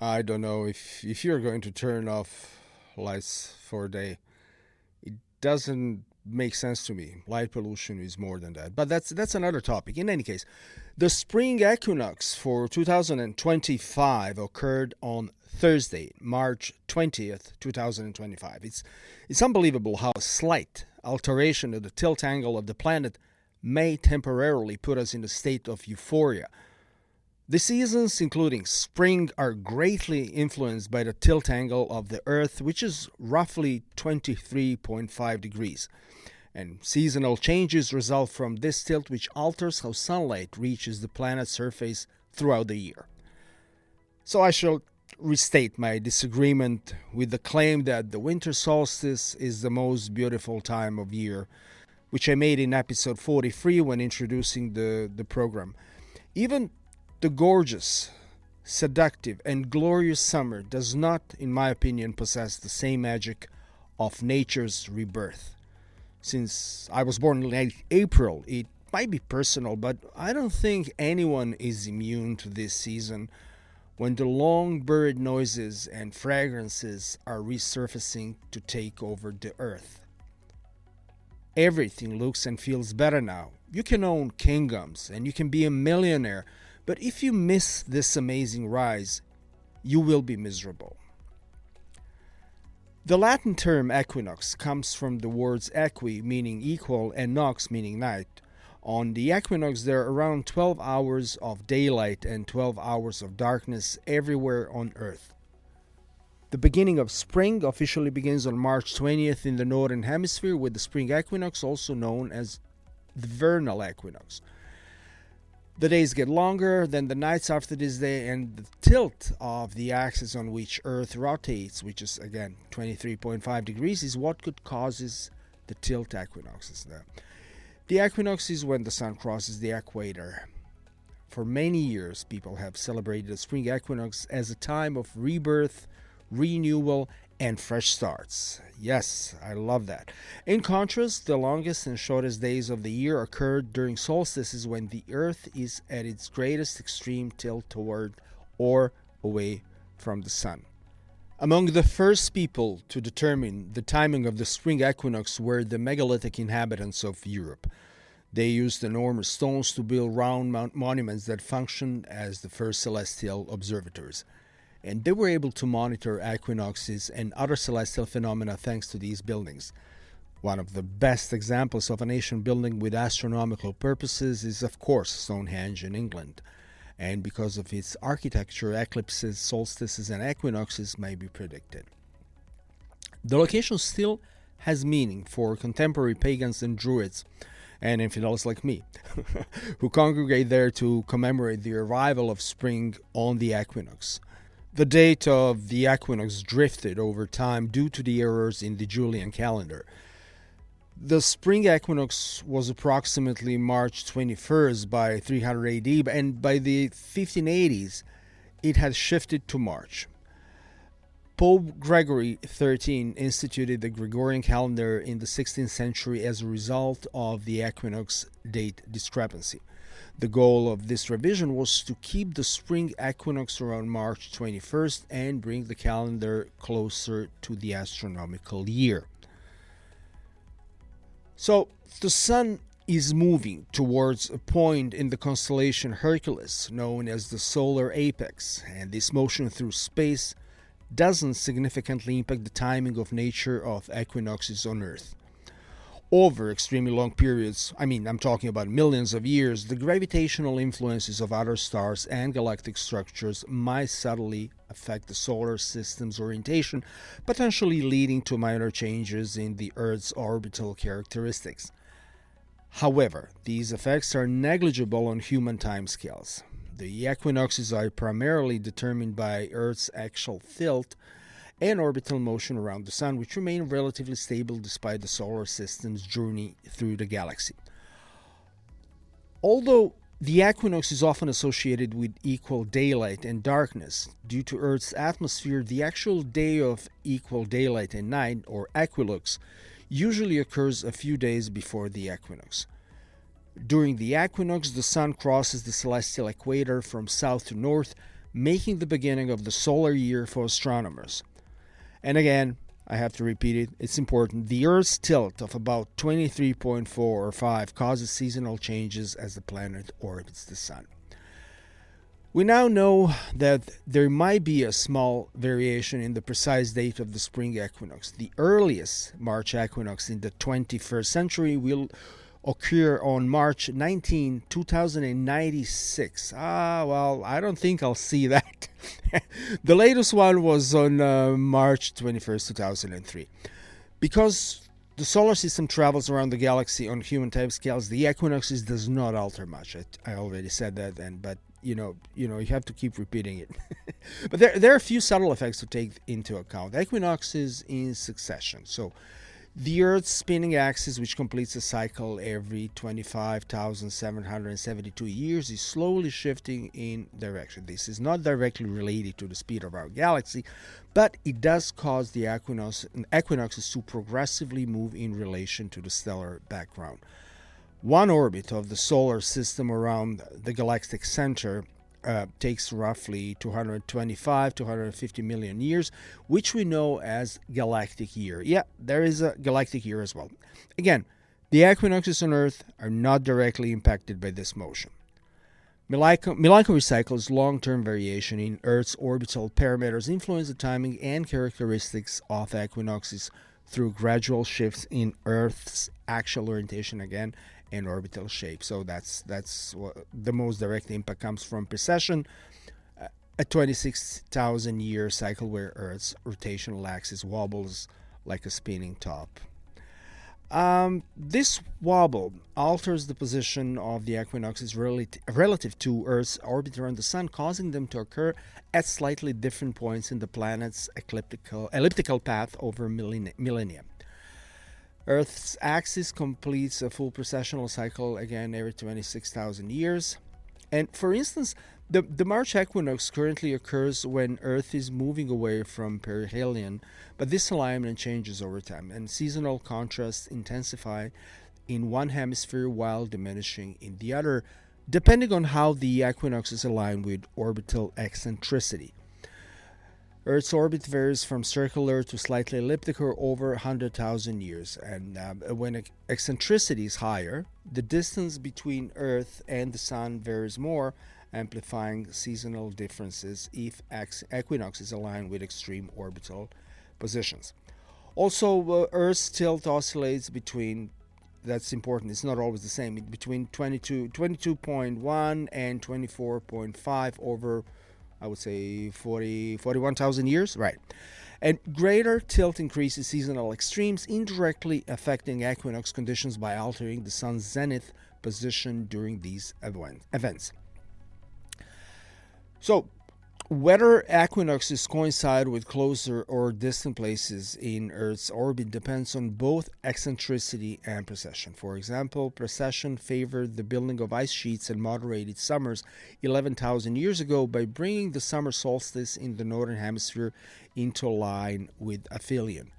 I don't know if you're going to turn off lights for a day. It doesn't make sense to me. Light pollution is more than that. But that's another topic. In any case, the spring equinox for 2025 occurred on Thursday, March 20th, 2025. It's unbelievable how a slight alteration of the tilt angle of the planet may temporarily put us in a state of euphoria. The seasons, including spring, are greatly influenced by the tilt angle of the Earth, which is roughly 23.5 degrees. And seasonal changes result from this tilt, which alters how sunlight reaches the planet's surface throughout the year. So I shall restate my disagreement with the claim that the winter solstice is the most beautiful time of year, which I made in episode 43 when introducing the program. Even the gorgeous, seductive, and glorious summer does not, in my opinion, possess the same magic of nature's rebirth. Since I was born in late April, it might be personal, but I don't think anyone is immune to this season when the long bird noises and fragrances are resurfacing to take over the earth. Everything looks and feels better now. You can own kingdoms and you can be a millionaire, but if you miss this amazing rise, you will be miserable. The Latin term equinox comes from the words equi, meaning equal, and nox, meaning night. On the equinox, there are around 12 hours of daylight and 12 hours of darkness everywhere on Earth. The beginning of spring officially begins on March 20th in the Northern Hemisphere with the spring equinox, also known as the vernal equinox. The days get longer than the nights after this day, and the tilt of the axis on which Earth rotates, which is again 23.5 degrees, is what could causes the tilt equinoxes. The equinox is when the sun crosses the equator. For many years, people have celebrated the spring equinox as a time of rebirth, renewal, and fresh starts. Yes, I love that. In contrast, the longest and shortest days of the year occurred during solstices when the Earth is at its greatest extreme tilt toward or away from the sun. Among the first people to determine the timing of the spring equinox were the megalithic inhabitants of Europe. They used enormous stones to build round monuments that functioned as the first celestial observatories. And they were able to monitor equinoxes and other celestial phenomena thanks to these buildings. One of the best examples of a nation building with astronomical purposes is, of course, Stonehenge in England. And because of its architecture, eclipses, solstices, and equinoxes may be predicted. The location still has meaning for contemporary pagans and druids, and infidels like me, who congregate there to commemorate the arrival of spring on the equinox. The date of the equinox drifted over time due to the errors in the Julian calendar. The spring equinox was approximately March 21st by 300 AD, and by the 1580s it had shifted to March. Pope Gregory XIII instituted the Gregorian calendar in the 16th century as a result of the equinox date discrepancy. The goal of this revision was to keep the spring equinox around March 21st and bring the calendar closer to the astronomical year. So, the sun is moving towards a point in the constellation Hercules, known as the solar apex, and this motion through space doesn't significantly impact the timing of nature of equinoxes on Earth. Over extremely long periods, I'm talking about millions of years, the gravitational influences of other stars and galactic structures might subtly affect the solar system's orientation, potentially leading to minor changes in the Earth's orbital characteristics. However, these effects are negligible on human timescales. The equinoxes are primarily determined by Earth's axial tilt and orbital motion around the Sun, which remain relatively stable despite the solar system's journey through the galaxy. Although the equinox is often associated with equal daylight and darkness, due to Earth's atmosphere, the actual day of equal daylight and night, or equilux, usually occurs a few days before the equinox. During the equinox, the Sun crosses the celestial equator from south to north, making the beginning of the solar year for astronomers. And again, I have to repeat it, it's important. The Earth's tilt of about 23.4 or 5 causes seasonal changes as the planet orbits the Sun. We now know that there might be a small variation in the precise date of the spring equinox. The earliest March equinox in the 21st century will occur on March 19, 2096. Well, I don't think I'll see that. The latest one was on March 21st, 2003. Because the solar system travels around the galaxy on human timescales, the equinoxes does not alter much. I already said that then, but you have to keep repeating it. But there are a few subtle effects to take into account. Equinoxes in succession. So the Earth's spinning axis, which completes a cycle every 25,772 years, is slowly shifting in direction. This is not directly related to the speed of our galaxy, but it does cause the equinoxes to progressively move in relation to the stellar background. One orbit of the solar system around the galactic center takes roughly 225 to 150 million years, which we know as galactic year. Yeah, there is a galactic year as well. Again, the equinoxes on Earth are not directly impacted by this motion. Milankovitch cycles' long-term variation in Earth's orbital parameters influence the timing and characteristics of equinoxes through gradual shifts in Earth's axial orientation again and orbital shape. So that's what the most direct impact comes from precession, a 26,000 year cycle where Earth's rotational axis wobbles like a spinning top. This wobble alters the position of the equinoxes relative to Earth's orbit around the Sun, causing them to occur at slightly different points in the planet's elliptical path over millennia. Earth's axis completes a full precessional cycle again every 26,000 years. And for instance, the March equinox currently occurs when Earth is moving away from perihelion, but this alignment changes over time, and seasonal contrasts intensify in one hemisphere while diminishing in the other, depending on how the equinoxes align with orbital eccentricity. Earth's orbit varies from circular to slightly elliptical over 100,000 years, and when eccentricity is higher, the distance between Earth and the Sun varies more, amplifying seasonal differences if equinoxes align with extreme orbital positions. Also, Earth's tilt oscillates between, that's important, it's not always the same, between 22.1 and 24.5 over, I would say, 41,000 years, right? And greater tilt increases seasonal extremes, indirectly affecting equinox conditions by altering the Sun's zenith position during these events. So, whether equinoxes coincide with closer or distant places in Earth's orbit depends on both eccentricity and precession. For example, precession favored the building of ice sheets and moderated summers 11,000 years ago by bringing the summer solstice in the northern hemisphere into line with aphelion.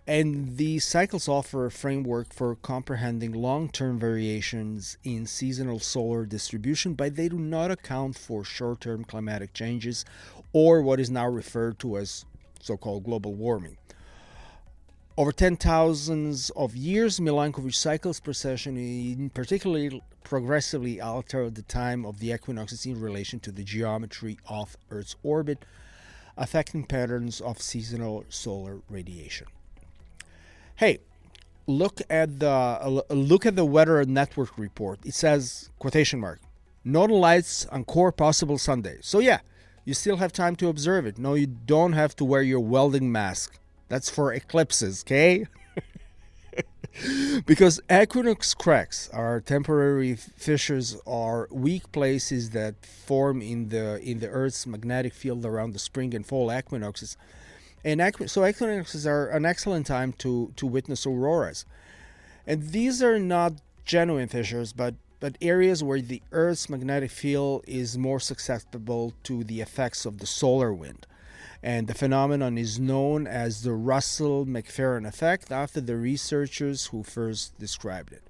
And these cycles offer a framework for comprehending long-term variations in seasonal solar distribution, but they do not account for short-term climatic changes or what is now referred to as so-called global warming. Over 10,000 of years, Milankovitch cycles precession in particularly progressively alter the time of the equinoxes in relation to the geometry of Earth's orbit, affecting patterns of seasonal solar radiation. Hey, look at the weather network report. It says, quotation mark, "Northern lights on core possible Sunday." So yeah, you still have time to observe it. No, you don't have to wear your welding mask. That's for eclipses, okay? Because equinox cracks are temporary fissures or weak places that form in the Earth's magnetic field around the spring and fall equinoxes. And so equinoxes are an excellent time to witness auroras. And these are not genuine fissures, but areas where the Earth's magnetic field is more susceptible to the effects of the solar wind. And the phenomenon is known as the Russell-McPherson effect after the researchers who first described it.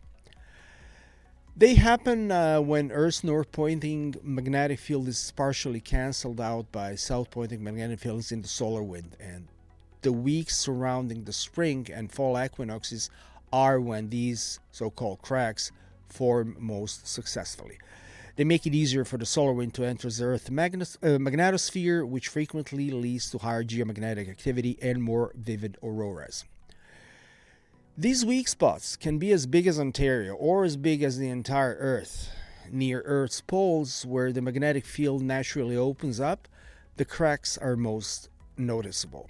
They happen when Earth's north-pointing magnetic field is partially cancelled out by south-pointing magnetic fields in the solar wind, and the weeks surrounding the spring and fall equinoxes are when these so-called cracks form most successfully. They make it easier for the solar wind to enter the Earth's magnetosphere, which frequently leads to higher geomagnetic activity and more vivid auroras. These weak spots can be as big as Ontario or as big as the entire Earth. Near Earth's poles, where the magnetic field naturally opens up, the cracks are most noticeable.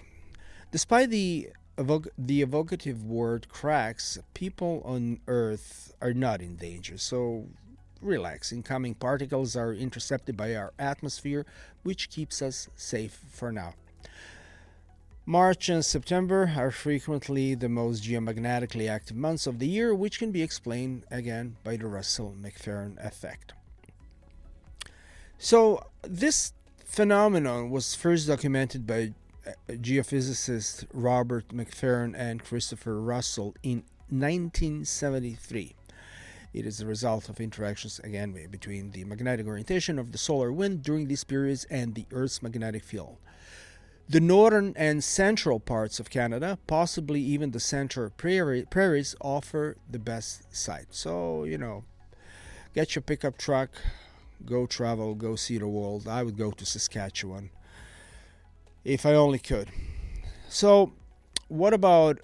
Despite the evocative word cracks, people on Earth are not in danger, so relax. Incoming particles are intercepted by our atmosphere, which keeps us safe for now. March and September are frequently the most geomagnetically active months of the year, which can be explained again by the Russell-McPherson effect. So this phenomenon was first documented by geophysicists Robert McPherson and Christopher Russell in 1973. It is the result of interactions again between the magnetic orientation of the solar wind during these periods and the Earth's magnetic field. The northern and central parts of Canada, possibly even the central prairies, offer the best sight. So, get your pickup truck, go travel, go see the world. I would go to Saskatchewan if I only could. So, what about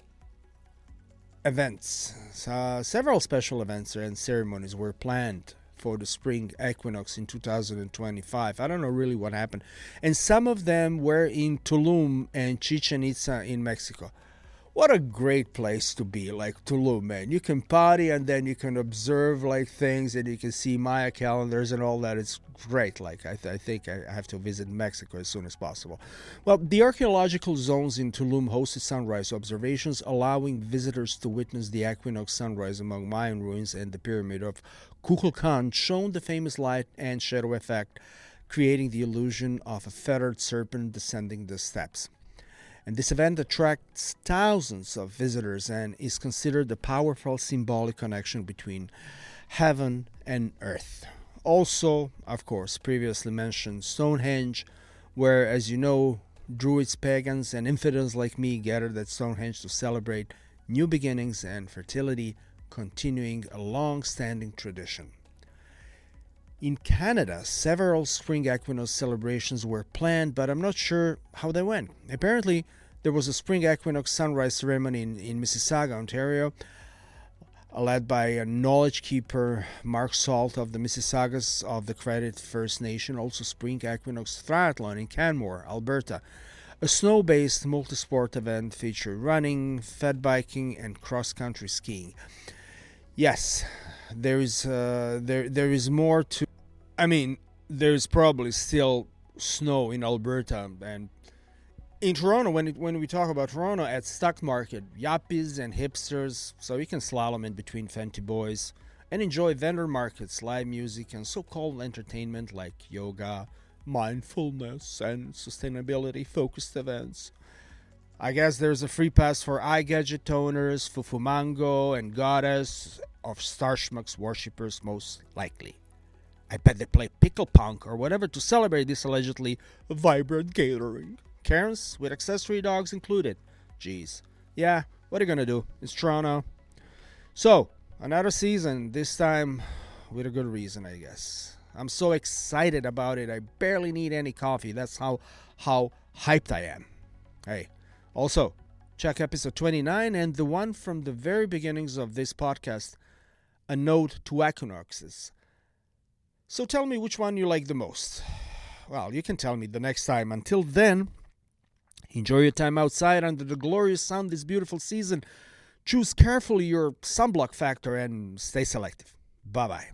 events? Several special events and ceremonies were planned for the spring equinox in 2025. I don't know really what happened. And some of them were in Tulum and Chichen Itza in Mexico. What a great place to be, like Tulum, man. You can party and then you can observe things and you can see Maya calendars and all that. It's great. I think I have to visit Mexico as soon as possible. Well, the archaeological zones in Tulum hosted sunrise observations, allowing visitors to witness the equinox sunrise among Mayan ruins, and the pyramid of Kukulkan showed the famous light and shadow effect, creating the illusion of a feathered serpent descending the steps. And this event attracts thousands of visitors and is considered a powerful symbolic connection between heaven and earth. Also, of course, previously mentioned Stonehenge, where, as you know, Druids, pagans, and infidels like me gathered at Stonehenge to celebrate new beginnings and fertility, continuing a long-standing tradition. In Canada, several spring equinox celebrations were planned, but I'm not sure how they went. Apparently, there was a spring equinox sunrise ceremony in Mississauga, Ontario, led by a knowledge keeper, Mark Salt of the Mississaugas of the Credit First Nation. Also, spring equinox triathlon in Canmore, Alberta. A snow-based multi-sport event featured running, fed biking, and cross-country skiing. Yes, there is more to. I mean, there's probably still snow in Alberta, and in Toronto, when we talk about Toronto, at Stock Market, yuppies and hipsters, so you can slalom in between Fenty boys and enjoy vendor markets, live music, and so-called entertainment like yoga, mindfulness, and sustainability-focused events. I guess there's a free pass for iGadget owners, Fufumango, and Goddess of Starschmuck's worshippers, most likely. I bet they play pickle punk or whatever to celebrate this allegedly vibrant gathering. Karens with accessory dogs included. Jeez. Yeah, what are you gonna do? It's Toronto. So, another season, this time with a good reason, I guess. I'm so excited about it, I barely need any coffee. That's how hyped I am. Hey, also, check episode 29 and the one from the very beginnings of this podcast, A Note to Equinoxes. So tell me which one you like the most. Well, you can tell me the next time. Until then, enjoy your time outside under the glorious sun this beautiful season. Choose carefully your sunblock factor and stay selective. Bye-bye.